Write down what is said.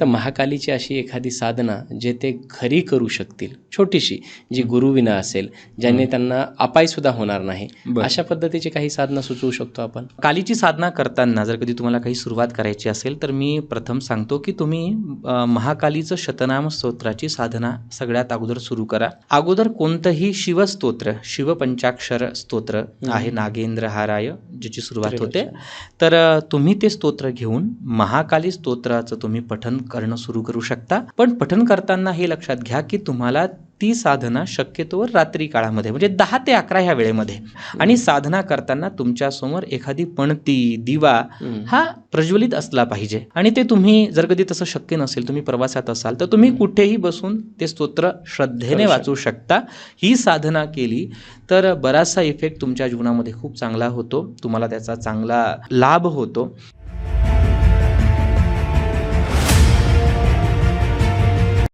तर महाकालीची अशी एखादी साधना जे ते घरी करू शकतील, छोटीशी, जी गुरुविना असेल, ज्याने त्यांना अपायसुद्धा होणार नाही, अशा पद्धतीची काही साधना सुचवू शकतो आपण. कालीची साधना करताना जर कधी तुम्हाला काही सुरुवात करायची असेल तर मी प्रथम सांगतो की तुम्ही महाकालीचं शतनाम स्तोत्राची साधना सगळ्यात अगोदर सुरू करा. अगोदर कोणतंही शिवस्तोत्र, शिवपंचाक्षर स्तोत्र आहे नागेंद्र हाराय, ज्याची सुरुवात होते, तर तुम्ही ते स्तोत्र घेऊन महाकाली स्तोत्राचं तुम्ही पठण करणं सुरू करू शकता. पण पठण करताना हे लक्षात घ्या की तुम्हाला ती साधना शक्यतोवर रात्री काळामध्ये म्हणजे 10 ते 11 ह्या वेळेमध्ये, आणि साधना करताना तुमच्यासमोर एखादी पणती, दिवा हा प्रज्वलित असला पाहिजे. आणि ते तुम्ही जर कधी तसं शक्य नसेल, तुम्ही प्रवासात असाल, तर तुम्ही कुठेही बसून ते स्तोत्र श्रद्धेने वाचू शकता. ही साधना केली तर बराचसा इफेक्ट तुमच्या जीवनामध्ये खूप चांगला होतो, तुम्हाला त्याचा चांगला लाभ होतो.